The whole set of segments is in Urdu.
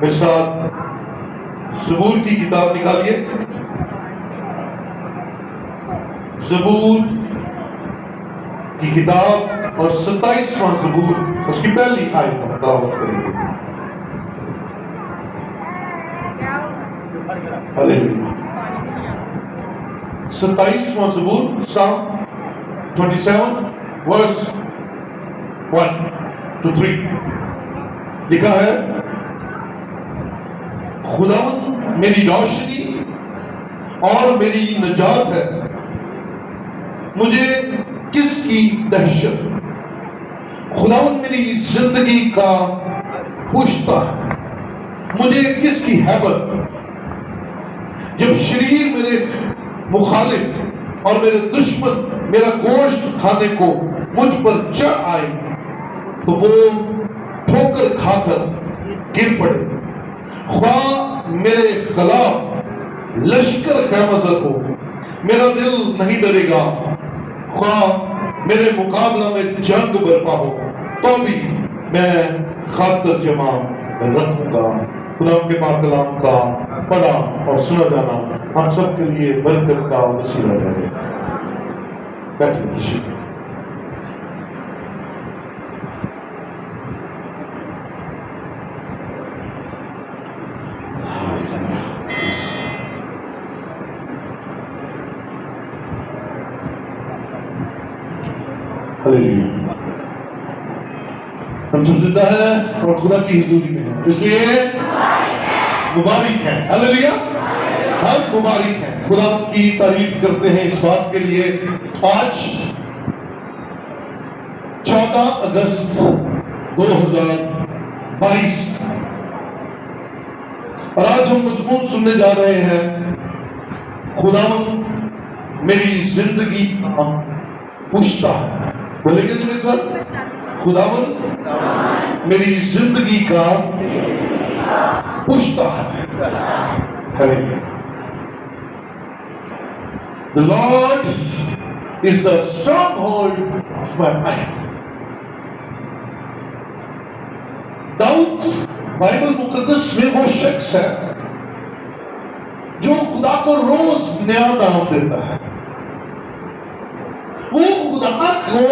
میرے ساتھ زبور کی کتاب نکالیے. زبور کی کتاب اور 27واں زبور اس کی پہلی آیت تلاوت کریں گے. ہلیلویا. 27واں زبور Psalm 27 verse 1 to 3 لکھا ہے: خداوند میری روشنی اور میری نجات ہے، مجھے کس کی دہشت. خداوند میری زندگی کا پشتا ہے، مجھے کس کی ہیبت. جب شریر میرے مخالف اور میرے دشمن میرا گوشت کھانے کو مجھ پر چڑھ آئے تو وہ ٹھوکر کھا کر گر پڑے. خواہ میرے خلاف لشکر خیمہ ہو، میرا دل نہیں ڈرے گا. خواہ میرے مقابلہ میں جنگ برپا ہو تو بھی میں خاطر جمع رکھوں گا. خدا کے پاک کلام کا پڑھا اور سنا جانا ہم سب کے لیے برکت کا وسیلہ رہے. بیٹھے شکریہ. ہم سب زندہ ہیں اور خدا کی حضوری میں ہیں، اس لیے مبارک ہیں. ہلیلویا. ہم مبارک ہیں. خدا کی تعریف کرتے ہیں اس بات کے لیے. آج 14 اگست 2022 اور آج ہم مضمون سننے جا رہے ہیں: خداوند میری زندگی پوچھتا ہے. بولے گے میرے ساتھ: خداوند میری زندگی کا پوچھتا ہے. The Lord is the stronghold of my life. داؤد بائبل مقدس میں وہ شخص ہے جو خدا کو روز نیا نام دیتا ہے. وہ خدا کو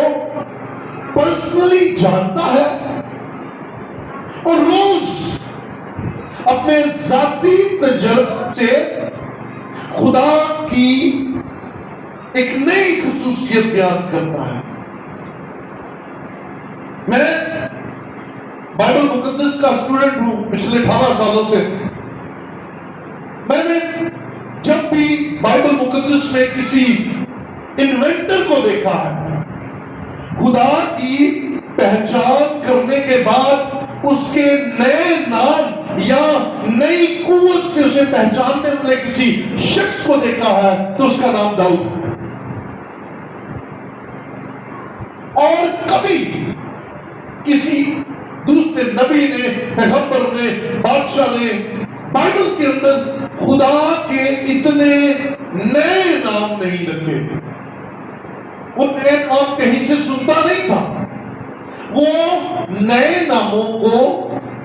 پرسنلی جانتا ہے اور روز اپنے ذاتی تجربے سے خدا کی ایک نئی خصوصیت بیان کرتا ہے. میں بائبل مقدس کا اسٹوڈنٹ ہوں پچھلے 18 سالوں سے. میں نے جب بھی بائبل مقدس میں کسی انوینٹر کو دیکھا ہے، خدا کی پہچان کرنے کے بعد اس کے نئے نام یا نئی قوت سے اسے پہچاننے والے کسی شخص کو دیکھا ہے تو اس کا نام داؤد ہے. اور کبھی کسی دوسرے نبی نے، پیغمبر نے، بادشاہ نے بائبل کے اندر خدا کے اتنے نئے نام نہیں رکھے. وہ نئے نام کہیں سے سنتا نہیں تھا، وہ نئے ناموں کو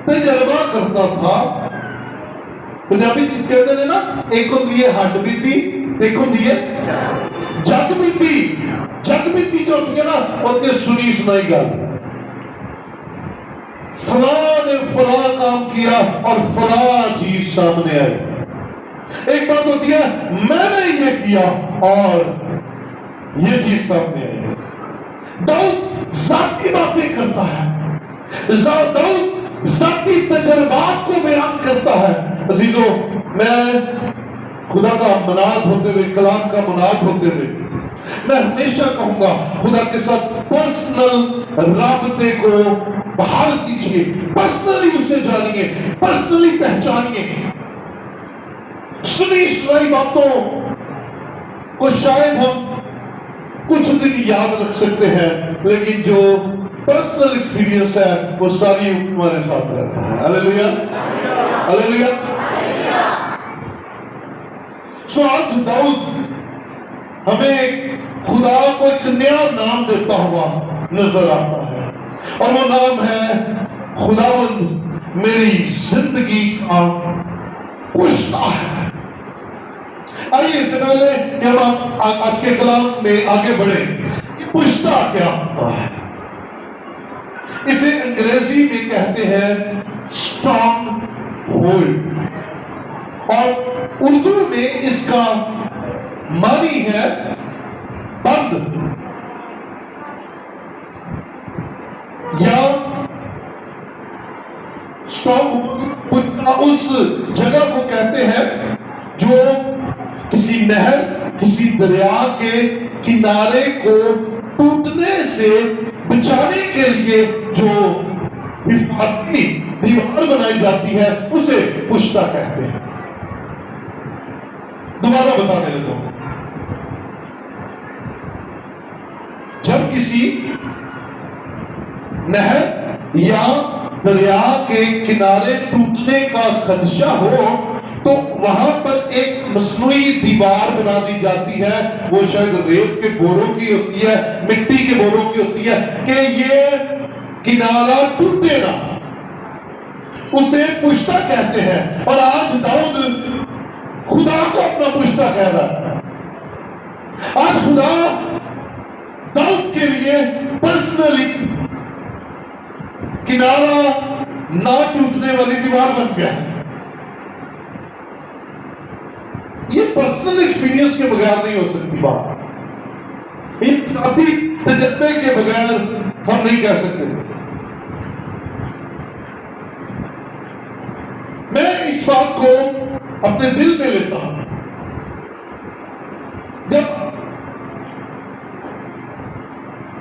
تجربہ کرتا تھا. پنجابی کہتے ہیں نا، ایک کو دیے ہڈ بیتی، ایک کو دیے جگ بیتی. جگ بیتی جو ہوتی ہے نا، ان کے سنی سنائی گل، فلاں نے فلاں کام کیا اور فلاں چیز سامنے آئی. ایک بات ہوتی ہے میں نے یہ کیا اور یہ چیز سامنے آئی. داؤد ذاتی باتیں کرتا ہے، داؤد ذاتی تجربات کو بیان کرتا ہے. عزیزو، میں خدا کا مناد ہوتے ہوئے، کلام کا مناد ہوتے ہوئے میں ہمیشہ کہوں گا خدا کے ساتھ پرسنل رابطے کو بحال کیجیے. پرسنلی اسے جانیے، پرسنلی پہچانیے. سنی سنائی باتوں کو شاید ہم کچھ دن یاد رکھ سکتے ہیں، لیکن جو پرسنل ایکسپیرینس ہے وہ ساری ہمارے ساتھ رہتا ہے. ہلیلویا، ہلیلویا. سو آج داؤد ہمیں خدا کو ایک نیا نام دیتا ہوا نظر آتا ہے، اور وہ نام ہے خداوند میری زندگی کا پشتا ہے۔ آئیے اس سے پہلے کہ ہم آج کے کلام میں آگے بڑھیں، یہ پشتا کیا ہوتا ہے؟ اسے انگریزی میں کہتے ہیں اسٹرانگ ہولڈ، اور اردو میں اس کا معنی ہے بند یا اس جگہ کو کہتے ہیں جو کسی نہر، کسی دریا کے کنارے کو ٹوٹنے سے بچانے کے لیے جو حفاظتی دیوار بنائی جاتی ہے اسے پشتا کہتے ہیں۔ دوبارہ بتانے لگا، جب کسی نہر یا دریا کے کنارے ٹوٹنے کا خدشہ ہو تو وہاں پر ایک مصنوعی دیوار بنا دی جاتی ہے، وہ شاید ریت کے بوروں کی ہوتی ہے، مٹی کے بوروں کی ہوتی ہے، کہ یہ کنارہ ٹوٹے نہ، اسے پشتا کہتے ہیں۔ اور آج داؤد خدا کو اپنا پشتا کہہ رہا ہے۔ آج خدا داؤد کے لیے پرسنلی کنارہ نہ ٹوٹنے والی دیوار بن گیا۔ یہ پرسنل ایکسپیرینس کے بغیر نہیں ہو سکتی بات، ایک ساتھی تجربے کے بغیر ہم نہیں کہہ سکتے۔ میں اس بات کو اپنے دل میں لیتا ہوں، جب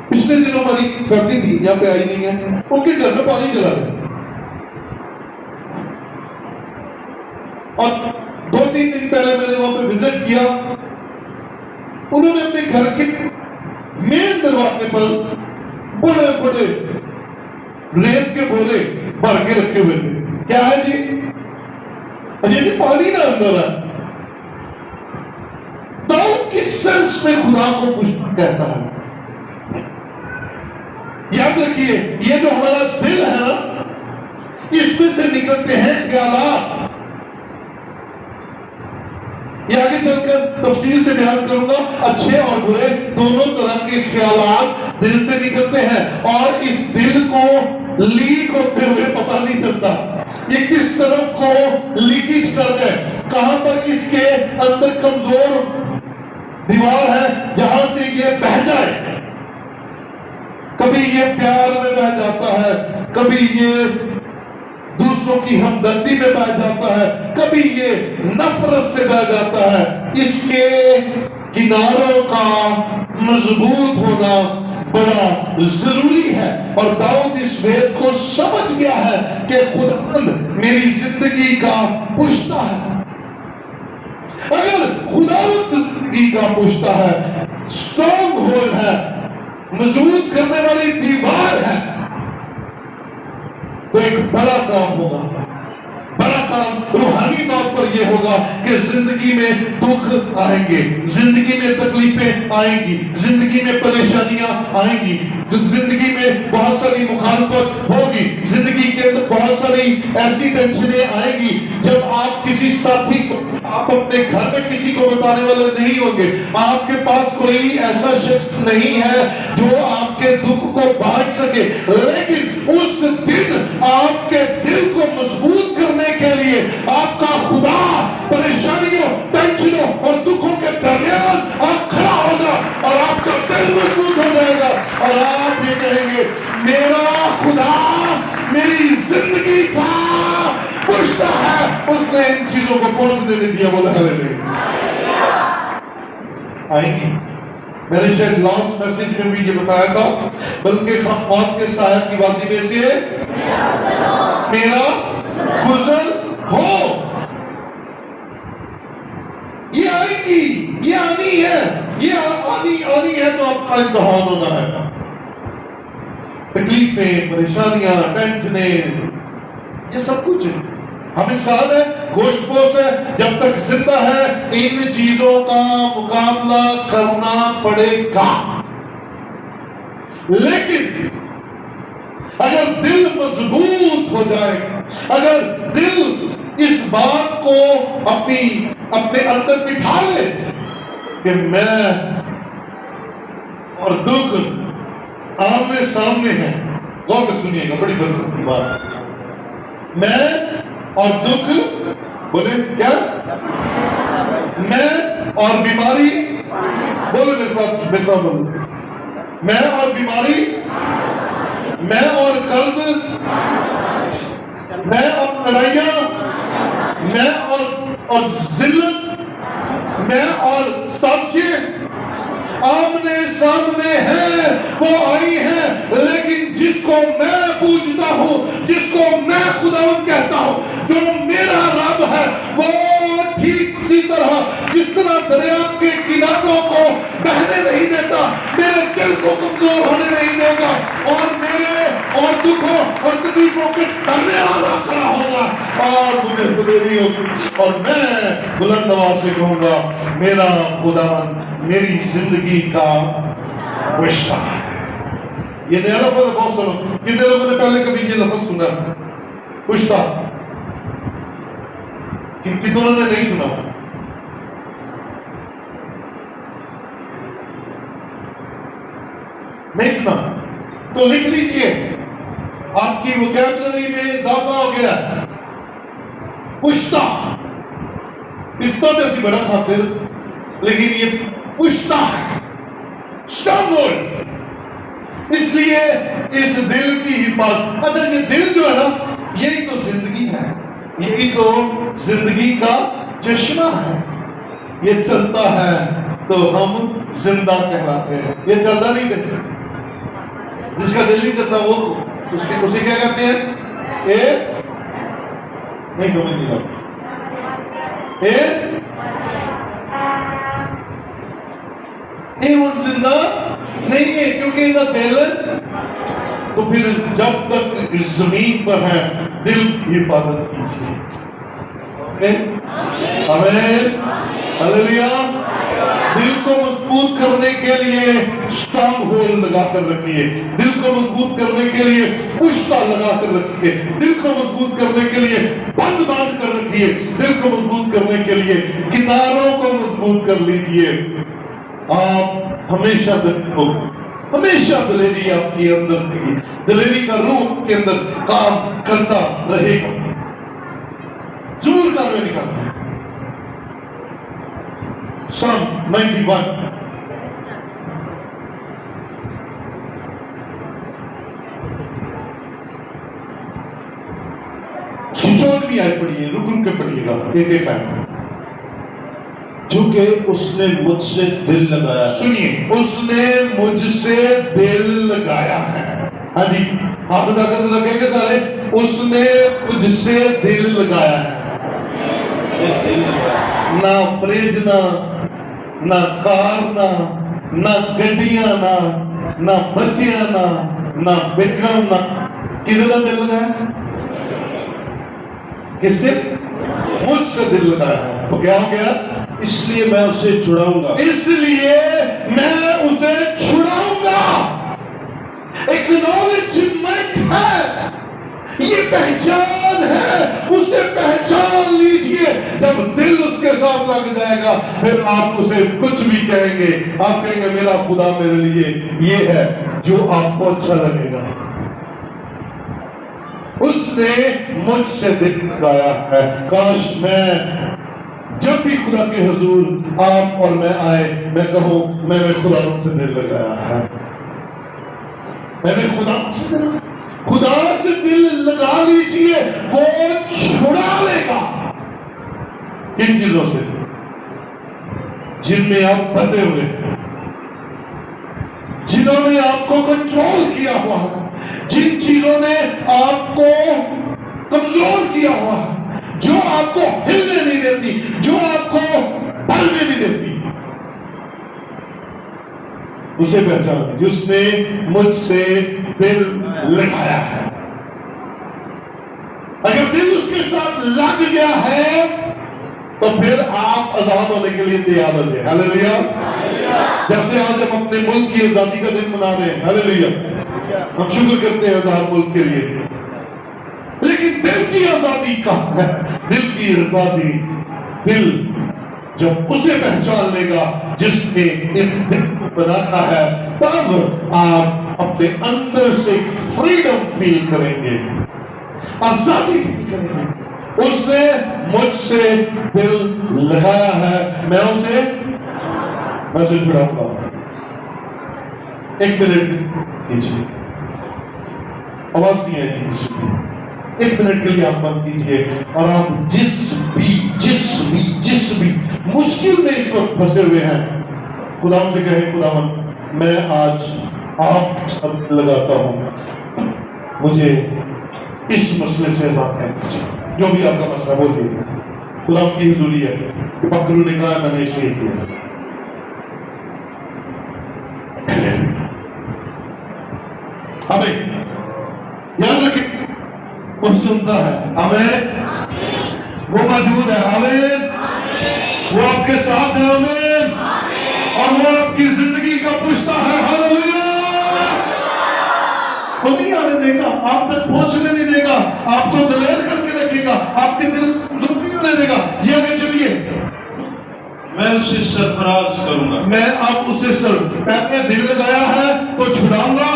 پچھلے دنوں ہماری فیملی تھی یہاں پہ آئی نہیں ہے، ان کے گھر میں پانی چلا گیا، اور 2-3 دن پہلے میں نے وہاں پہ وزٹ کیا۔ انہوں نے اپنے گھر کے مین دروازے پر بڑے بڑے ریت کے بولے بھر کے رکھے ہوئے تھے۔ کیا ہے جی؟ جی پانی نہ اندر ہے۔ داؤد کی سینس میں خدا کو پشتا کہتا ہے۔ یاد رکھیے، یہ جو ہمارا دل ہے نا، اس میں سے نکلتے ہیں خیالات۔ یہ آگے چل کر تفصیل سے بیان کروں گا، اچھے اور برے دونوں طرح کے خیالات دل سے نکلتے ہیں، اور اس دل کو لیک ہوتے ہوئے پتہ نہیں چلتا یہ کس طرف کو لیکیج کر گئے، کہاں پر اس کے اندر کمزور دیوار ہے جہاں سے یہ بہہ جائے۔ کبھی یہ پیار میں بہ جاتا ہے، کبھی یہ دوسروں کی ہمدردی میں بہ جاتا ہے، کبھی یہ نفرت سے بہ جاتا ہے۔ اس کے کناروں کا مضبوط ہونا بڑا ضروری ہے، اور داؤد اس بات کو سمجھ گیا ہے کہ خداوند میری زندگی کا پشتا ہے۔ اگر خداوند زندگی کا پشتا ہے، اسٹرانگ ہولڈ ہے، مضبوط کرنے والی دیوار ہے، تو ایک بڑا کام ہوگا۔ بڑا کام روحانی طور پر یہ ہوگا کہ زندگی میں دکھ آئیں گے، زندگی میں تکلیفیں آئیں گی، زندگی میں پریشانیاں آئیں گی، زندگی میں بہت ساری مخالفت ہوگی، زندگی کے اندر بہت ساری ایسی ٹینشنیں آئیں گی۔ جب آپ کسی ساتھی کو، آپ اپنے گھر میں کسی کو بتانے والے نہیں ہوں گے، آپ کے پاس کوئی ایسا شخص نہیں ہے جو آپ کے دکھ کو بانٹ سکے، لیکن اس دن آپ کے دل کو مضبوط کرنے کے لیے آپ کا خدا پریشانیوں، ٹینشنوں اور دکھوں کے درمیان آپ کھڑا ہوگا، اور آپ کا دل مضبوط ہو جائے گا، اور آپ یہ کہیں گے میرا خدا میری زندگی کا پشتا ہے، اس نے ان چیزوں کو پہنچنے نہیں دیا۔ بولا ہاللیلویا۔ آئیں گی، میں نے شاید لاسٹ میسج میں بھی یہ بتایا تھا، بلکہ ہم موت کے سائے کی وادی میں سے میرا گزر ہو، یہ آئے گی، یہ آنی ہے، یہ آنی ہے، تو آپ کا امتحان ہونا ہے۔ تکلیفیں، پریشانیاں، ٹینشنیں، یہ سب کچھ ہے۔ ہم انسان ہیں، گوشت پوش ہے، جب تک زندہ ہے ان چیزوں کا مقابلہ کرنا پڑے گا، لیکن اگر دل مضبوط ہو جائے، اگر دل اس بات کو اپنے اندر بٹھا لے کہ میں اور دکھ آمنے سامنے ہیں، غور سے سنیے گا، بڑی برکت کی بات، میں اور دکھ، بولے کیا؟ میں اور بیماری، بولے میرے ساتھ بولے، میں اور بیماری، میں اور قرض، میں اور لڑائیاں، میں اور ذلت، میں اور سازشیں آمنے سامنے ہیں، وہ آئی ہیں، لیکن جس کو میں پوجتا ہوں، جس کو میں خداوند کہتا ہوں، جو میرا رب ہے، وہ ٹھیک اسی طرح جس طرح دریا کے کناروں کو بہنے نہیں دیتا، میرے دل کو کمزور ہونے نہیں دے گا، اور میرے اور دکھوں اور تکلیفوں کے ڈرنے والا کھڑا ہوگا، اور مجھے دلیری ہوگی، اور میں بلند آواز سے کہوں گا، میرا خداوند میری زندگی کا رشتہ ہے۔ یہ نیا لفظ ہے، بہت سنو، کتنے لوگوں نے پہلے کبھی یہ لفظ سنا؟ رشتہ، کتنوں نے نہیں سنا؟ نہیں سنا تو لکھ لیجئے، آپ کی وکیبلری میں اضافہ ہو گیا۔ پشتہ، پستہ جیسی بڑا خاطر، لیکن یہ پشتہ ہے، اسٹرانگ ہولڈ۔ اس لیے اس دل کی حفاظت، اگر یہ دل جو ہے نا، یہی تو زندگی ہے، یہی تو زندگی کا چشمہ ہے۔ یہ چلتا ہے تو ہم زندہ کہلاتے ہیں۔ یہ چلتا نہیں دیتا، جس کا دل نہیں چلتا وہ اسے کیا کہتے ہیں؟ نہیں سمجھ نہیں آتا، وہ زندہ نہیں ہے، کیونکہ ان کا دل، تو پھر جب تک اس زمین پر ہے دل کی حفاظت کیجیے۔ آمین، ہلیلویا۔ دل کو مضبوط کرنے کے لیے اسٹرانگ ہولڈ لگا کر رکھیے، دل کو مضبوط کرنے کے لیے پشتہ لگا کر رکھیے، دل کو مضبوط کرنے کے لیے بند باندھ کر رکھیے، دل کو مضبوط کرنے کے لیے کناروں کو مضبوط کر لیجیے۔ آپ ہمیشہ دل کو، ہمیشہ دلیری آپ کے اندر رہے، دلیری کا روح کے اندر کام کرتا رہے گا، ضرور کامیابی کرتا ہے۔ Psalm 91 چھوٹی آیت پڑھیے، رک کے پڑھیے گا، ایک ایک آیت۔ چونکہ اس نے مجھ سے دل لگایا ہے، سنیے، اس نے مجھ سے دل لگایا ہے۔ ہاں جی، آپ نے طاقت رکھیں گے سارے، اس نے مجھ سے دل لگایا ہے۔ نہ فریج، نہ کار، نہ گڈیاں، نہ بچیاں، نہ بیگم، نہ کدھر کا دل لگایا؟ کس سے؟ مجھ سے دل لگایا ہے۔ تو کیا ہو گیا؟ اس لیے میں اسے چھڑاؤں گا، اس لیے میں اسے چھڑاؤں گا۔ ایکنالجمنٹ ہے، یہ پہچان ہے، اسے پہچان لیجئے۔ جب دل اس کے ساتھ لگ جائے گا، پھر آپ اسے کچھ بھی کہیں گے، آپ کہیں گے میرا خدا میرے لیے یہ ہے جو آپ کو اچھا لگے گا۔ اس نے مجھ سے دل لگایا ہے۔ کاش میں جب بھی خدا کے حضور آپ اور میں آئے، میں کہوں میں نے خدا سے دل لگایا ہے، میں نے خدا سے دل لگا لیجئے، وہ چھڑا لے گا۔ کن چیزوں سے؟ جن میں آپ بندھے ہوئے، جنہوں نے آپ کو کنٹرول کیا ہوا ہے، جن چیزوں نے آپ کو کمزور کیا ہوا ہے، جو آپ کو ہلنے نہیں دیتی، جو آپ کو بڑھنے نہیں دیتی، اسے پہچان، جس نے مجھ سے دل لگایا ہے۔ اگر دل اس کے ساتھ لگ گیا ہے تو پھر آپ آزاد ہونے کے لیے تیار ہو جائے۔ ہلیلویا۔ جیسے آج ہم اپنے ملک کی آزادی کا دن منا رہے ہیں، ہلیلویا، ہم شکر کرتے ہیں آزاد ملک کے لیے، لیکن دل کی آزادی کا ہے، دل کی آزادی، دل جب اسے پہچان لے گا جس نے اس دل کو بنانا ہے، تب آپ اپنے اندر سے فریڈم فیل کریں گے، آزادی فیل کریں گے۔ اس نے مجھ سے دل لگایا ہے، میں اسے چھڑاؤں گا۔ ایک منٹ کیجیے، آواز نہیں آئی کسی کی، ایک منٹ کے لیے آپ بند کیجیے، اور آپ جس بھی مشکل میں اس وقت پھنسے ہوئے ہیں، خدا سے کہیں خداوند میں آج آپ کے ساتھ لگاتا ہوں، مجھے اس مسئلے سے آزاد کر دیجیے، جو بھی آپ کا مسئلہ بولیے۔ خدا کی حضوری ہے، پکڑوں نے کہا میں نے اس لیے کیا۔ ہمیں یاد رکھیں، وہ سنتا ہے، آمین، وہ موجود ہے، آمین، وہ آپ کے ساتھ ہے، آمین، اور وہ آپ کی زندگی کا پوچھتا ہے، ہاللویا۔ وہ نہیں آنے دے گا، آپ تک پہنچنے نہیں دے گا، آپ کو دلیر کر کے رکھے گا، آپ کے دل زخمی ہونے دے گا۔ جی آگے چلیے۔ میں اسے سرفراز کروں گا، میں اب اسے پہلے دل لگایا ہے تو چھڑاؤں گا،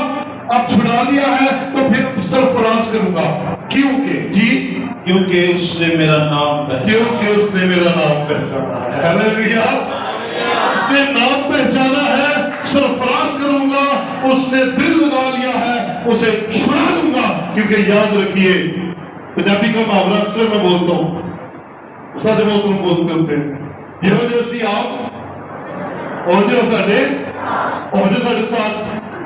اب چھڑا لیا ہے تو پھر سرفراز کروں گا، کیونکہ اس نے میرا نام پہچانا ہے۔ ہاللویا، اس نے نام پہچانا ہے، سرفراز کروں گا، اس نے دل لگا لیا ہے، اسے چھڑا لوں گا۔ کیونکہ یاد رکھیے، پنجابی کا محاورہ اکثر میں بولتا ہوں، استاد محترم بولتے ہوتے ہیں، یہ وجہ سے آپ اور جو ساڑھے ساتھ،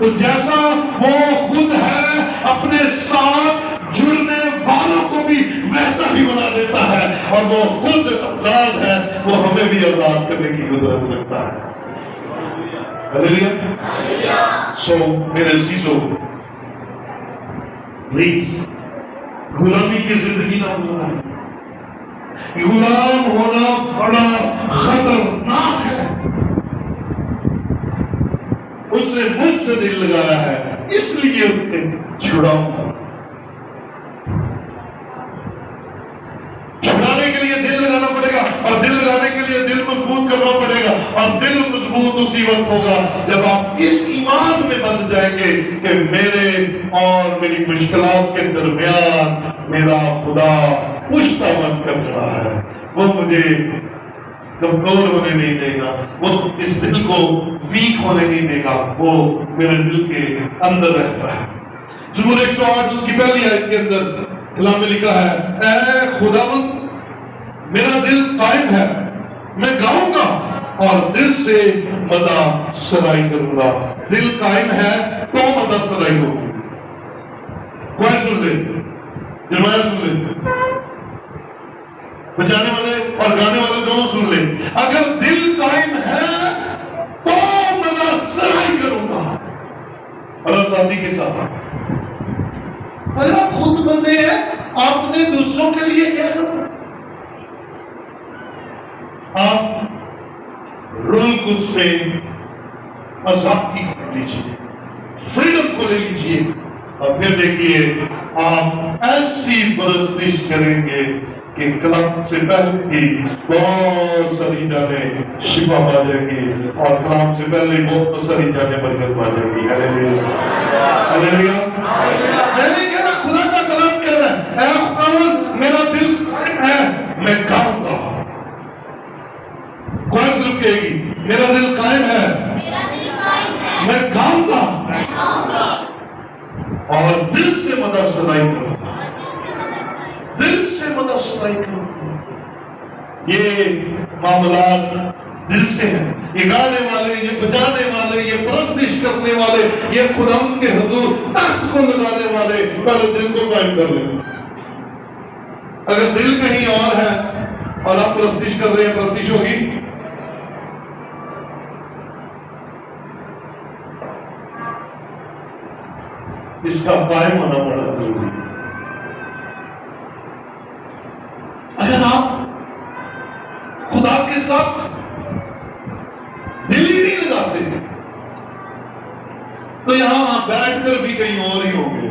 تو جیسا وہ خود ہے اپنے ساتھ جڑنے والوں کو بھی ویسا ہی بنا دیتا ہے، اور وہ خود آزاد ہے، وہ ہمیں بھی آزاد کرنے کی قدرت رکھتا ہے۔ ہاللویا۔ سو میرے عزیزو، پلیز غلامی کی زندگی نہ گزاریں، غلام ہونا بڑا خطرناک ہے۔ اس نے مجھ سے دل لگایا ہے، اس لیے اسے چھڑاؤں گا۔ چھڑانے کے لیے دل لگانا پڑے گا، اور دل لگانے کے لیے دل مضبوط کرنا پڑے گا، اور دل مضبوط اسی وقت ہوگا جب آپ اس ایمان میں بند جائیں گے کہ میرے اور میری مشکلات کے درمیان میرا خدا پشتہ بند کر رہا ہے، وہ مجھے کمزور ہونے نہیں دے گا، وہ اس دل کو ویک ہونے نہیں دے گا، وہ میرے دل کے اندر رہتا ہے۔ زبور 108 اس کی پہلی آیت کے اندر کلام میں لکھا ہے، اے خداوند میرا دل قائم ہے، میں گاؤں گا اور دل سے مدح سرائی کروں گا۔ دل قائم ہے تو مدح سرائی ہوگی۔ کوئی سن لے، جرمایہ سن لے، بجانے والے اور گانے والے دونوں سن لیں، اگر دل قائم ہے تو مدح سرائی کروں گا، اور آزادی کے ساتھ۔ اگر آپ خود بندے ہیں، آپ نے دوسروں کے لیے کیا کرنا؟ آپ روح القدس میں آزادی کو لیجیے، فریڈم کو لے لیجیے، اور پھر دیکھیے آپ ایسی پرستش کریں گے کہ کلام سے پہلے ہی بہت ساری جانیں شفا پا جائیں گی، اور کلام سے پہلے بہت ساری جانیں برکت پا جائیں گی۔ Hallelujah, hallelujah. میں نہیں کہہ رہا، خدا کا کلام کہہ رہا ہے، اے خداوند میرا دل ہے، میں گاؤں گا۔ کون صرف کہے گی میرا دل قائم ہے، میں گاؤں گا، اور دل سے مدح سرائی کروں گا، دل سے مدح سرائی کروں گا۔ یہ معاملات دل سے ہیں، یہ گانے والے، یہ بجانے والے، یہ پرستش کرنے والے، یہ خداوند کے حضور تخت کو لگانے والے پہلے دل کو قائم کر لیں۔ اگر دل کہیں اور ہے اور آپ پرستش کر رہے ہیں، پرستش ہوگی؟ اس کا قائم ہونا بڑا ضروری ہے۔ اگر آپ خدا کے ساتھ دل ہی نہیں لگاتے تو یہاں آپ بیٹھ کر بھی کہیں اور ہی ہوں گے۔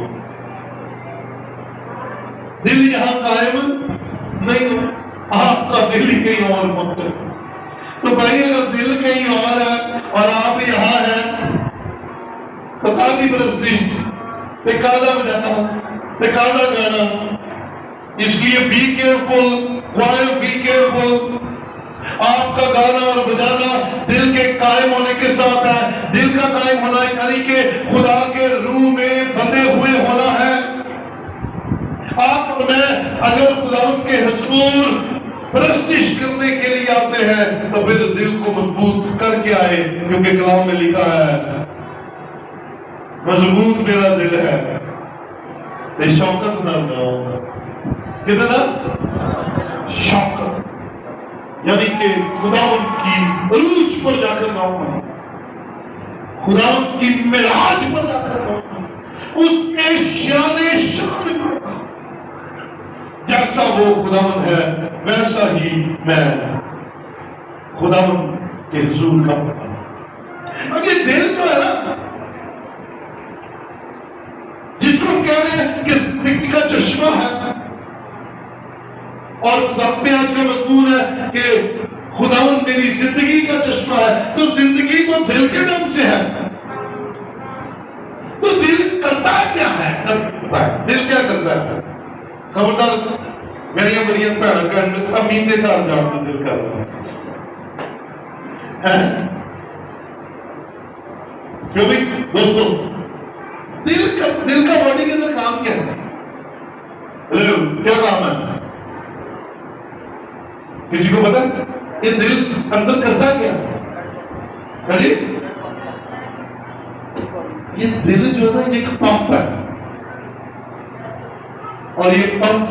دل یہاں قائم نہیں ہے، آپ کا دل ہی کہیں اور منتقل۔ تو بھائی اگر دل کہیں اور ہے اور آپ یہاں ہیں تو کالی پرستی تے کالا بجانا تے کالا گانا، اس لیے be careful, while be careful. آپ کا گانا اور بجانا دل کے قائم ہونے کے ساتھ ہے۔ دل کا قائم ہونا یعنی کہ خدا کے روح میں بندھے ہوئے ہونا ہے۔ آپ اور میں اگر خداوند کے حضور پرستش کرنے کے لیے آتے ہیں تو پھر دل کو مضبوط کر کے آئے، کیونکہ کلام میں لکھا ہے مضبوط میرا دل ہے تے شوکت نہ گاؤں۔ کتنا شوکت یعنی کہ خداوند کی عروج پر جا کر گاؤں گا، خداوند کی معراج پر جا کر گاؤں گا، اس کے شان شان پر۔ جیسا وہ خداوند ہے ویسا ہی میں خداوند کے حضور کا پتا۔ اور یہ دل جو ہے نا، جس کو ہم کہہ رہے ہیں کہ زندگی کا چشمہ ہے، اور سب میں آج کا مضمون ہے کہ خداوند میری زندگی کا چشمہ ہے، تو زندگی تو دل کے نام سے ہے۔ تو دل کرتا کیا ہے؟ دل کیا کرتا ہے؟ خبردار میری مریم بھڑ کر امین دے کار جان تو دل کر کیوں بھی دوستو، دل کا باڈی کے اندر کام کیا ہے؟ کیا کام ہے؟ کسی کو پتا؟ یہ دل اندر کرتا کیا ہے؟ یہ دل جو ہے نا ایک پمپ ہے، اور یہ پمپ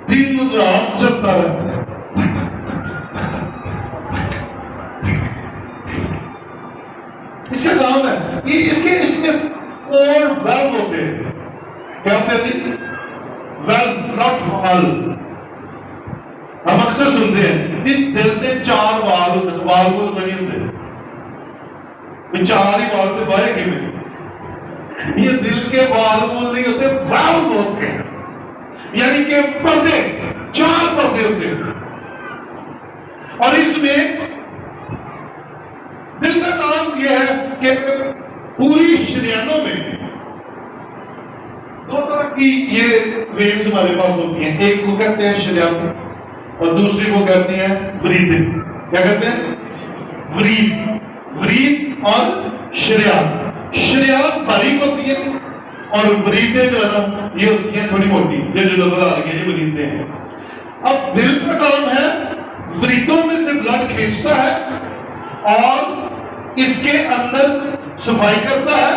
دن رات چلتا رہتا ہے۔ اس کا کام ہے اس کے 4 ویلو ہوتے ہیں۔ کیا ہوتے ہیں جی؟ ویلو ناٹ وال۔ ہم اکثر سنتے ہیں کہ دل کے 4 وال ہوتے ہیں، وال کو نہیں ہوتے، 4 ہی وال سے باہر کی میں۔ یہ دل کے وال بول نہیں ہوتے، ویلو ہوتے ہیں، یعنی کہ پردے، 4 پردے ہوتے ہیں۔ اور اس میں دل کا کام یہ ہے کہ پوری شریانوں میں 2 طرح کی یہ ویلز ہمارے پاس ہوتی ہیں۔ ایک کو کہتے ہیں شریان اور دوسری کو کہتے ہیں ورید۔ کیا کہتے ہیں؟ ورید اور شریان۔ شریان باریک ہوتی ہے اور وریدیں جو ہے نا یہ ہوتی ہیں تھوڑی موٹی، یہ جو نظر آ رہی ہے یہ وریدیں ہیں۔ اب دل کا کام ہے وریدوں میں سے بلڈ کھینچتا ہے اور اس کے اندر صفائی کرتا ہے،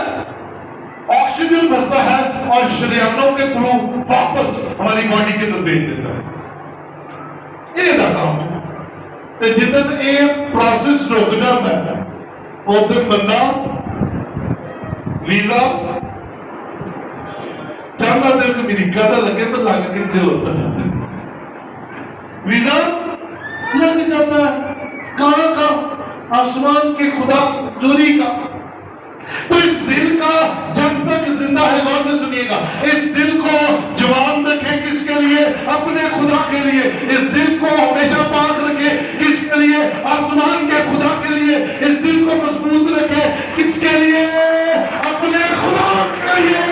آکسیجن بھرتا ہے اور شریانوں کے تھرو واپس ہماری باڈی کے اندر بھیج دیتا ہے۔ یہ دا کام ہے۔ جتنا یہ پروسیس رک جاتا ہے ادھر بندہ ویزا چاہتا دے کہ امریکہ کا لگے تو لگ کتنے ہوتا ہے، ویزا لگ جاتا ہے کہاں کا؟ آسمان کے خدا چوری کا۔ تو اس دل کا جب تک زندہ ہے، غور سے سنیے گا، اس دل کو جوان رکھے کس کے لیے؟ اپنے خدا کے لیے۔ اس دل کو ہمیشہ پاک رکھے کس کے لیے؟ آسمان کے خدا کے لیے۔ اس دل کو مضبوط رکھے کس کے لیے؟ اپنے خدا کے لیے۔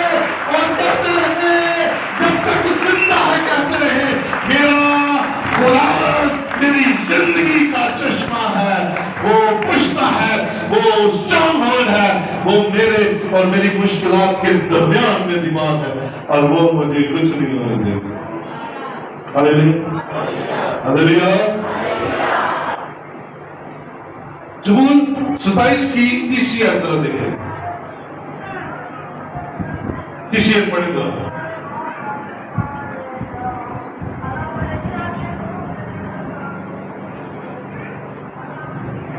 اور کہتے رہے جب تک زندہ ہے، کہتے رہے میرا خدا میری زندگی کا چشمہ ہے، وہ پشتا ہے، وہ اسٹرانگ ہولڈ ہے، وہ میرے اور میری مشکلات کے درمیان میں دماغ ہے، اور وہ مجھے کچھ نہیں ہونے دے گا۔ ہاللیلویا، ہاللیلویا۔ زبور 27 کی 30 آیت ذرا دیکھیں، 30 آیت پڑھی ذرا۔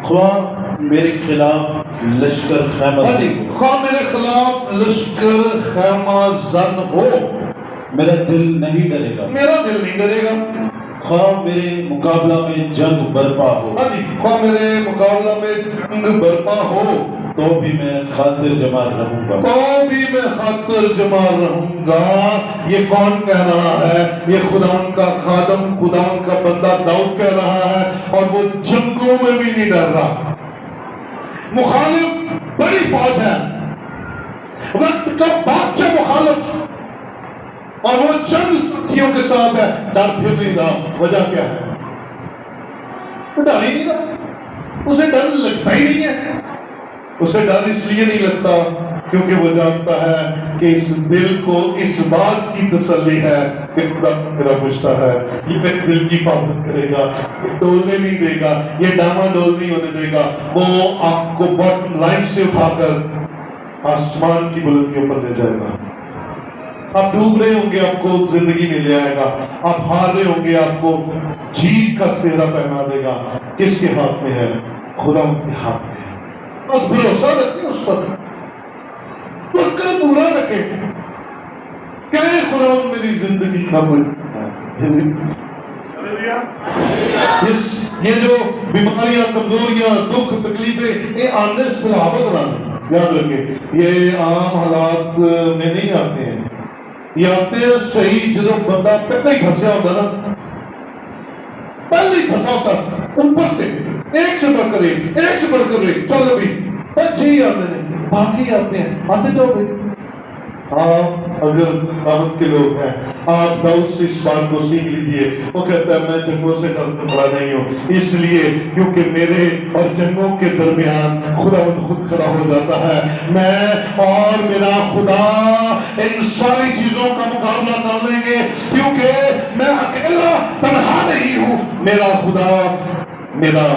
خواہ میرے خلاف لشکر خیمہ خواہ میرے خلاف لشکر خیمہ زن ہو، میرا دل نہیں ڈرے گا، میرا دل نہیں ڈرے گا۔ خواہ میرے مقابلہ میں جنگ برپا ہو، خواہ میرے مقابلہ میں جنگ برپا ہو، تو بھی میں خاطر جمع رہوں گا. تو بھی میں خاطر جمع رہوں گا. یہ کون کہہ رہا ہے؟ یہ خداوند کا خادم، خداوند کا بندہ داؤد کہہ رہا ہے، اور وہ جنگوں میں بھی نہیں ڈر رہا. مخالف بڑی فوج ہے، وقت کا بادشاہ مخالف، اور وہ چند ساتھیوں کے ساتھ ہے، ڈر پھر نہیں رہا. وجہ کیا ہے؟ وہ ڈر ہی نہیں رہا، اسے ڈر لگتا ہی نہیں ہے. اسے ڈر اس لیے نہیں لگتا کیونکہ وہ جانتا ہے کہ اس دل کو اس بات کی تسلی ہے کہ خدا میرا پوچھتا ہے، یہ میرے دل کی حفاظت کرے گا، یہ ڈولنے نہیں دے گا، یہ ڈاما ڈول نہیں ہونے دے گا. وہ آپ کو باٹم لائن سے اٹھا کر آسمان کی بلندیوں پر لے جائے گا. آپ ڈوب رہے ہوں گے، آپ کو زندگی میں لے آئے گا. آپ ہار رہے ہوں گے، آپ کو جیت کا سہرا پہنا دے گا. کس کے ہاتھ میں ہے؟ خدا کے ہاتھ میں. بس بھروسہ رکھیں اس پر، توکل پورا رکھیں کہ خدا میری زندگی کا یہ جو بیماریاں، کمزوریاں، دکھ، تکلیفیں، یہ آنے صلابت رانے. یاد رکھیں یہ عام حالات میں نہیں آتے ہیں، یہ آتے ہیں صحیح جب بندہ پہلے ہی پھنسیا ہوتا نا، پہلے ہی پھنسا ہوتا اوپر سے ایک سے بڑھ کر ایک سے بڑھ کر چلو بھی بچے ہی آتے ہیں، باقی آتے ہیں، آتے جاؤ گے. آپ اگر قامت کے لوگ ہیں، آپ داؤد سے اس بات کو سیکھ لیجیے. وہ کہتا ہے میں جنگوں سے ڈرنے والا نہیں ہوں، اس لیے کیونکہ میرے اور جنگوں کے درمیان خدا خود کھڑا ہو جاتا ہے. میں اور میرا خدا ان ساری چیزوں کا مقابلہ کر لیں گے، کیونکہ میں اکیلا تنہا نہیں ہوں. میرا خدا میرا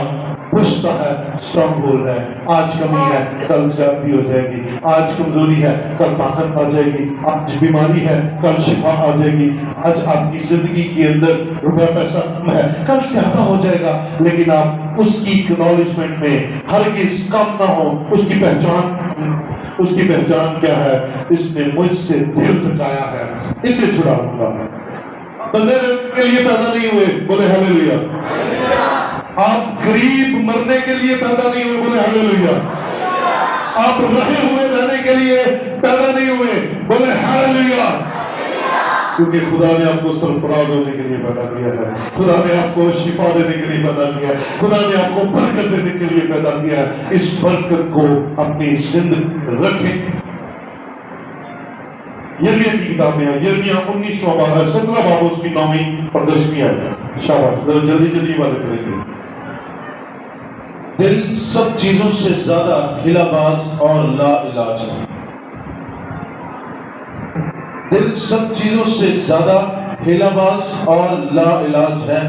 پشتا ہے، اسٹرانگ ہولڈ ہے. آج کمی ہے، کل زیادتی ہو جائے گی. آج کمزوری ہے، کل طاقت آ جائے گی. آج بیماری ہے، کل شفا آ جائے گی. آج آپ کی زندگی کے اندر روپے پیسہ کم ہے، کل زیادہ ہو جائے گا. لیکن آپ اس کی اکنالجمنٹ میں ہرگز کم نہ ہو. اس کی پہچان کیا ہے؟ اس نے مجھ سے دل ٹکایا ہے، اسے چھڑاؤں گا. بندے کے لیے پیدا نہیں ہوئے، بولے ہاللیلویا. آپ غریب مرنے کے لیے پیدا نہیں ہوئے، بولے ہاللیلویا. آپ رہے ہوئے رہنے کے لیے پیدا نہیں ہوئے، بولے ہاللیلویا. کیونکہ خدا نے آپ کو سرفراز ہونے کے لیے پیدا کیا ہے. خدا نے آپ کو شفا دینے کے لیے پیدا کیا ہے. خدا نے آپ کو برکت دینے کے لیے پیدا کیا ہے. اس برکت کو اپنی زندگی رکھیں. یرمیہ کی کتاب میں ہے، یرمیہ 19واں باب ہے، 17 باب اس کی 9ویں اور 10ویں آیت. شاباش، ذرا جلدی جلدی باتیں کریں گے. دل سب چیزوں سے زیادہ ہلا باز اور لا علاج ہے. دل سب چیزوں سے زیادہ ہلا باز اور لا علاج ہے،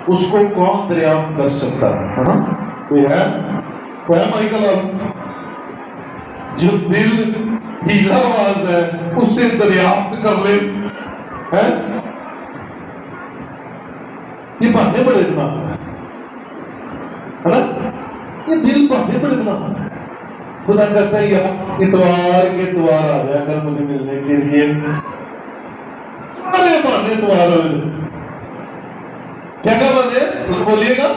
اس کو کون دریافت کر سکتا ہے؟ کوئی ہے مائیکل جو دل ہیلا باز ہے اسے دریافت کر لے؟ یہ باتیں بڑے گناہ ہے نا، یہ دل باتیں بڑے گناہ ہے. خدا کہتا ہے یار اتوار کے اتوار آ جایا کر مجھے ملنے کے لیے. سارے بانے اتوار ہو جائے. کیا کیا بانے بولیے گا؟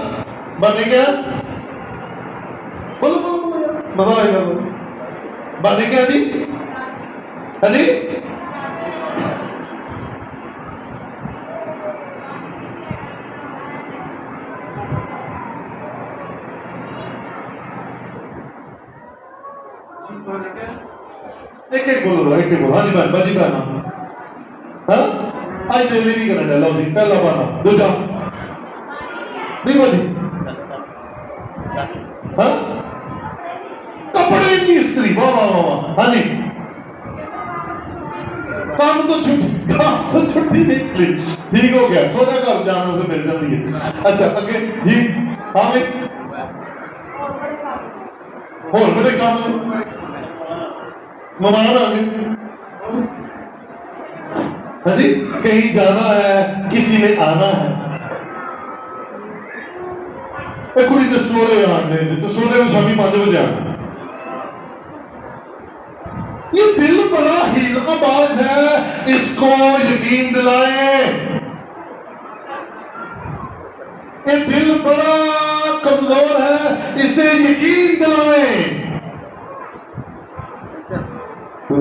بانے کیا؟ بولو بولو بولو، مزہ آئے گا. بانے کیا جی؟ جی ایک ایک بولو، ایک ایک بولو. ہاں جی بہن، باجی بہن، ہاں آج دلی نہیں کرنا. لو جی پہلا بانا، دوجا نہیں باجی. ہاں کپڑے کی استری. واہ واہ واہ واہ. ہاں جی کام تو چھٹی نکلی، ٹھیک ہو گیا. سوچا کر جانا سے مل جاتی ہے. اچھا اگے جی. ہاں بھائی اور بڑے کام مہمان آ گئے. ہاں جی کہیں جانا ہے، کسی نے آنا ہے. کڑی تو سونے آنے تو سونے میں شامی 5 بجے آنا. یہ دل بڑا ہیلا باز ہے، اس کو یقین دلائیں. یہ دل بڑا کمزور ہے، اسے یقین دلائیں.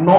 9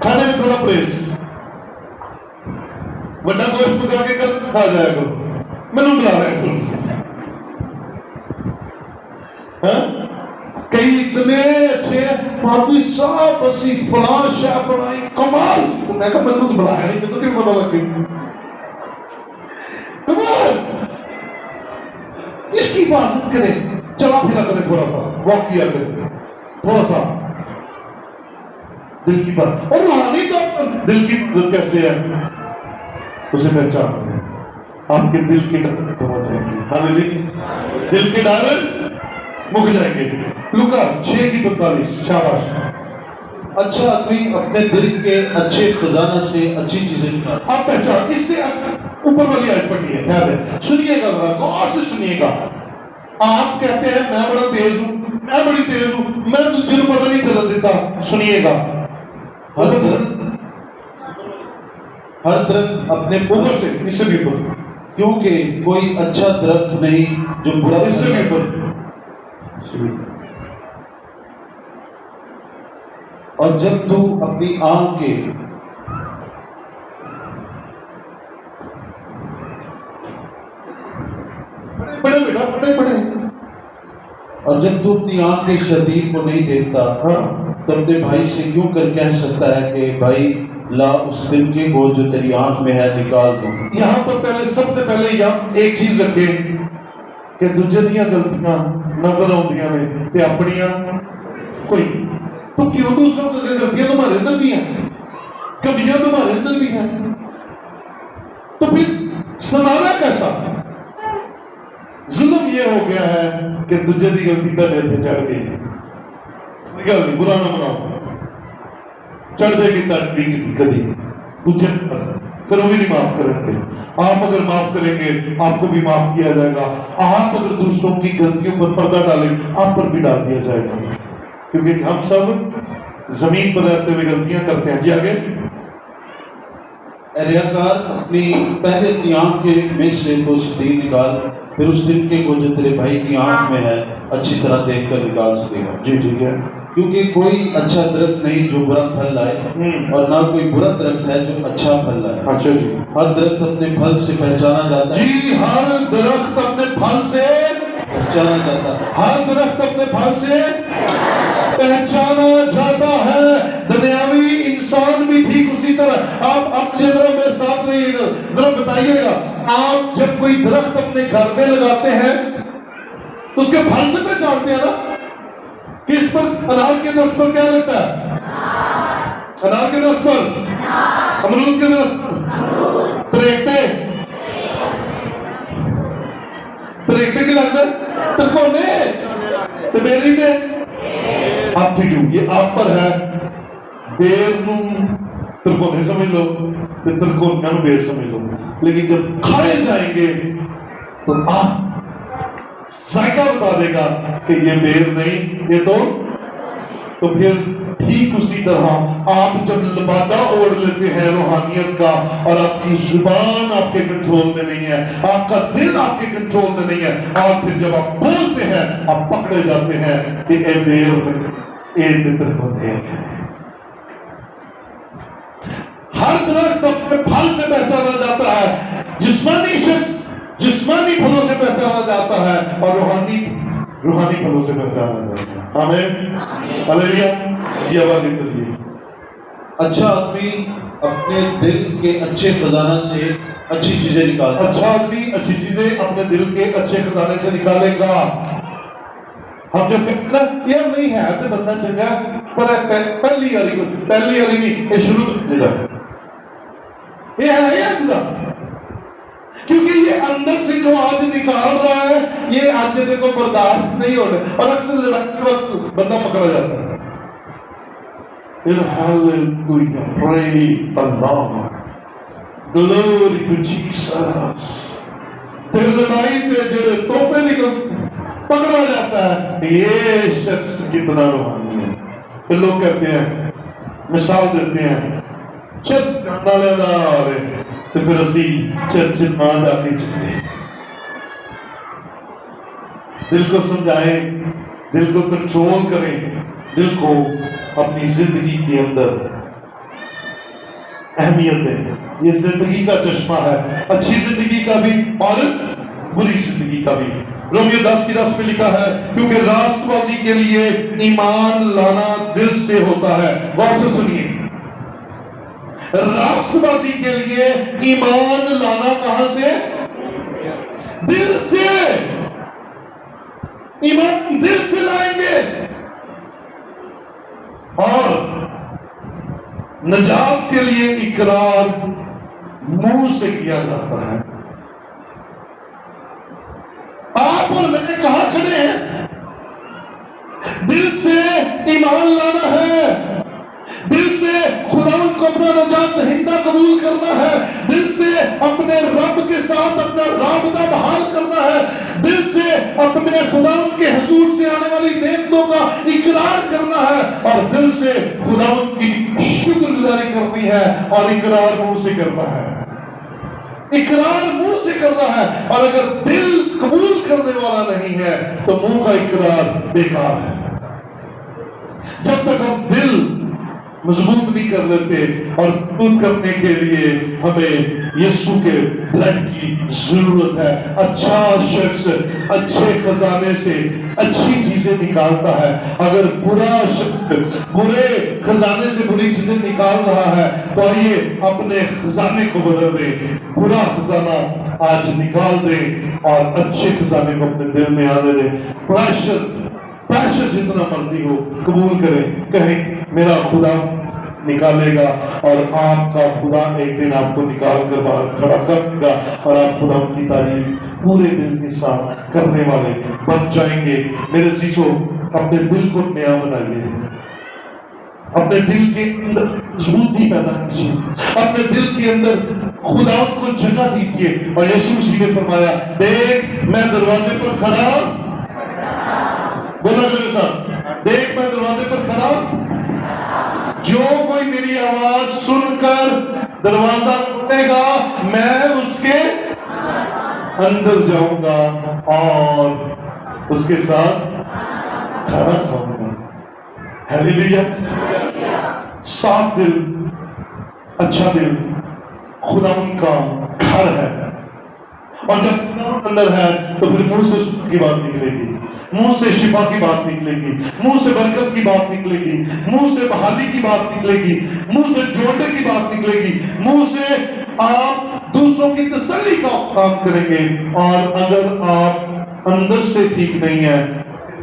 کھانے میں تھوڑا پرہیز، بڑا گوشت پکا کے کل کھا جائے گا، میں نے بلا رہا ہے کئی اتنے اچھے پاپی صاحب اسی فلاں شاہ بنائی کمال، میں کہا میں نے بلایا نہیں، میں تو کیوں پتا لگ گئی کمال، اس کی حفاظت کریں، چلا پھرا کریں، تھوڑا سا واک کیا کریں، تھوڑا سا دل کی بات، اور روحانی طور پر دل کی مدد کیسے ہے اسے پہچان ہے، آپ کے دل کے ڈر پہنچ جائیں گے، ہاں دل کے ڈر مک جائیں گے۔ لوکا 6:45 شاباش۔ اچھا آدمی اپنے دل کے اچھے خزانہ سے اچھی چیزیں نکالتا ہے۔ آپ پہچان، اس سے اوپر والی آیت پڑھی ہے، خیال ہے، سنیے گا ذرا غور سے سنیے گا۔ آپ کہتے ہیں میں بڑا تیز ہوں، میں بڑی تیز ہوں، میں تجھے پتہ نہیں چل دیتا، سنیے گا، ہر درخت اپنے اوپر سے، اس سے بھی اوپر، کیونکہ کوئی اچھا درخت نہیں جو برا، اس سے بھی اوپر، اور جب تو اپنی آنکھ کے پڑھے بیٹا پڑھے، اور جب تو اپنی آنکھ کے شدید کو نہیں دیکھتا تو اپنے بھائی سے کیوں کر کہہ سکتا ہے کہ بھائی لا اس دل کے کو جو تیری آنکھ میں ہے نکال دو۔ یہاں پر پہلے سب سے پہلے یہاں ایک چیز رکھیں کہ دوجے دیا غلطیاں نظر آؤندیاں نے تے اپنیاں کوئی نہیں، تو کیوں دوسروں کی غلطیاں تمہارے اندر بھی ہیں، کمیاں تمہارے اندر بھی ہیں، تو پھر سنانا کیسا؟ ظلم یہ ہو گیا ہے کہ دوجے دی غلطی کا ڈر چڑھ گئی، نکل گئی، برا نہ بناؤ، چڑھ جائے گی تاکہ کی کدی دوجے پر، پھر وہ بھی نہیں معاف کریں گے۔ آپ اگر معاف کریں گے آپ کو بھی معاف کیا جائے گا، آپ اگر دوسروں کی غلطیوں پر پردہ ڈالیں آپ پر بھی ڈال دیا جائے گا، کیونکہ ہم سب زمین پر رہتے ہوئے غلطیاں کرتے ہیں۔ جی آگے، اے ریاکار اپنی پہلے اپنی آنکھ کے میں سے کچھ دل نکال، پھر اس دل کے کو جو تیرے بھائی کی آنکھ میں ہے اچھی طرح دیکھ کر نکال سکے گا۔ جی ٹھیک ہے، کیونکہ کوئی اچھا درخت نہیں جو برا پھل لائے، اور نہ کوئی برا درخت ہے جو اچھا پھل لائے۔ اچھا جی، ہر درخت اپنے پھل سے پہچانا جاتا ہے، جی ہر درخت اپنے پھل سے پہچانا جاتا ہے، ہر درخت اپنے پھل سے پہچانا جاتا ہے، دنیاوی انسان بھی ٹھیک اسی طرح۔ آپ اپنے ذرا میرے ساتھ رہیے گا، ذرا بتائیے گا، آپ جب کوئی درخت اپنے گھر میں لگاتے ہیں تو اس کے پھل سے پہچانتے ہیں نا کہ اس پر انار کے درخت پر کیا لگتا ہے، انار کے درخت پر، امرود کے درخت تریکتے کے لگتا ہے، ترکونے تبیری نے آپ بھی جو یہ آپ پر ہے، بیر نو ترکونے سمجھ لو، ترکونے نو بیر سمجھ لو، لیکن جب کھائے جائیں گے تو آپ ذائقہ بتا دے گا کہ یہ بیر نہیں، یہ تو پھر ٹھیک اسی طرح آپ جب لبادہ اوڑھ لیتے ہیں روحانیت کا، اور آپ کی زبان آپ کے کنٹرول میں نہیں ہے، آپ کا دل آپ کے کنٹرول میں نہیں ہے، اور پھر جب آپ بولتے ہیں آپ پکڑے جاتے ہیں کہ اے بیر اے بتر ہوتے ہیں۔ ہر درخت اپنے پھل سے پہچانا جاتا ہے، جسمانی شخص جسمانی پھلوں سے پہچانا جاتا ہے، اور روحانی پھلوں سے پہچانا جاتا ہے۔ آمین، ہلیلویا۔ جی اب آگے چلیے۔ اچھا آدمی اپنے دل کے اچھے خزانہ سے اچھی چیزیں نکالتا ہے۔ اچھا آدمی اچھی چیزیں اپنے دل کے اچھے خزانے سے نکالے گا۔ ہم جب کہتے ہیں یہ نہیں ہے تو بندہ چنگا، پر پہلی والی نہیں، یہ شروع یہ ہے یہ خدا، کیونکہ یہ اندر سے جو آج نکال رہا ہے یہ آج دن کو برداشت نہیں ہونے، اور اکثر وقت بندہ پکڑا جاتا ہے۔ Hallelujah, praise the Lord, glory to Jesus۔ پھر لڑائی کے جڑے توفے نکل پکڑا جاتا ہے، یہ شخص کتنا روحانی ہے۔ پھر لوگ کہتے ہیں، مثال دیتے ہیں، چرچ جانا لینا آ رہے تو پھر اسی چرچ نہ جا کے چلے۔ دل کو سمجھائیں، دل کو کنٹرول کریں، دل کو اپنی زندگی کے اندر اہمیت ہے. یہ زندگی کا چشمہ ہے, اچھی زندگی کا بھی اور بری زندگی کا بھی. رومیو 10:10 میں لکھا ہے کیونکہ راست بازی کے لیے ایمان لانا دل سے ہوتا ہے. غور سے سنیے, راست بازی کے لیے ایمان لانا کہاں سے؟ دل سے. ایمان دل سے لائیں گے. اور نجات کے لیے اقرار منہ سے کیا جاتا ہے. آپ اور میں کہاں کھڑے ہیں؟ دل سے ایمان لانا ہے, دل سے خدا کو اپنا نجات دہندہ قبول کرنا ہے, دل سے اپنے رب کے ساتھ اپنا رابطہ بحال کرنا ہے, دل سے اپنے خدا کے حضور سے آنے والی نعمتوں کا اقرار کرنا ہے, اور دل سے خدا کی شکر گزاری کرنی ہے, اور اقرار منہ سے کرنا ہے. اقرار منہ سے کرنا ہے, اور اگر دل قبول کرنے والا نہیں ہے تو منہ کا اقرار بیکار ہے. جب تک ہم دل مضبوط نہیں کر لیتے, اور مضبوط کرنے کے لیے ہمیں یسوع کے بلڈ کی ضرورت ہے. اچھا شخص اچھے خزانے سے اچھی چیزیں نکالتا ہے. اگر برا شخص برے خزانے سے بری چیزیں نکال رہا ہے تو آئیے اپنے خزانے کو بدل دیں, برا خزانہ آج نکال دیں اور اچھے خزانے کو اپنے دل میں آنے دیں. پریشر جتنا مرضی ہو قبول کریں, کہیں میرا خدا نکالے گا, اور آپ کا خدا ایک دن آپ کو نکال کر باہر کھڑا کرے گا, اور آپ خدا کی تعریف پورے دل کے ساتھ کرنے والے بن جائیں گے. میرے عزیزو, اپنے دل کو نیا بنائیے, اپنے دل کے اندر مضبوطی پیدا کیجیے, اپنے دل کے اندر خدا کو جگہ دیجیے. اور یسوع مسیح نے فرمایا, دیکھ میں دروازے پر کھڑا ہوں. بولا میرے ساتھ, دیکھ میں دروازے پر کھڑا ہوں, جو کوئی میری آواز سن کر دروازہ کھولے گا میں اس کے اندر جاؤں گا اور اس کے ساتھ کھانا کھاؤں گا. ہیلیلویا. صاف دل, اچھا دل خدا ان کا گھر ہے, اور جب خدا اندر ہے تو پھر منہ سے کی بات نکلے گی, منہ سے شفا کی بات نکلے گی, منہ سے برکت کی بات نکلے گی, منہ سے بحالی کی بات نکلے گی, منہ سے جوڑنے کی بات نکلے گی, منہ سے آپ دوسروں کی تسلی کا کام کریں گے. اور اگر آپ اندر سے ٹھیک نہیں ہیں,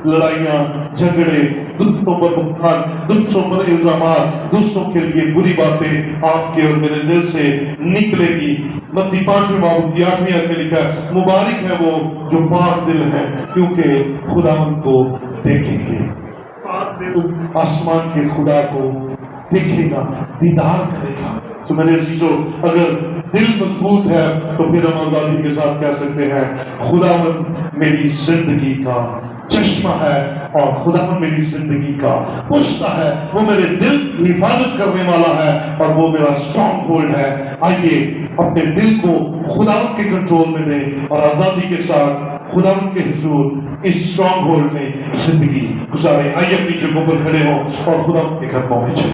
لڑائیاں جھگڑے, دوسروں پر بہتان, دوسروں پر الزامات, دوسروں کے لیے بری باتیں آپ کے اور میرے دل سے نکلے گی. متی 5 باب کی 8ویں آیت میں لکھا ہے, مبارک ہے وہ جو پاک دل ہے کیونکہ خدا ان کو دیکھیں گے. پاک دل آسمان کے خدا کو دیکھے گا, دیدار کرے گا. تو میرے عزیزو, اگر دل مضبوط ہے تو پھر ہم آزادی کے ساتھ کہہ سکتے ہیں خداوند میری زندگی کا چشمہ ہے, اور خداوند میری زندگی کا پشتا ہے, وہ میرے دل کی حفاظت کرنے والا ہے, اور وہ میرا اسٹرانگ ہولڈ ہے. آئیے اپنے دل کو خداوند کے کنٹرول میں دیں, اور آزادی کے ساتھ خداوند کے حضور اس اسٹرانگ ہولڈ میں زندگی گزاریں. آئیے اپنی جگہوں پر کھڑے ہوں اور خداوند کے قدموں میں چلیں.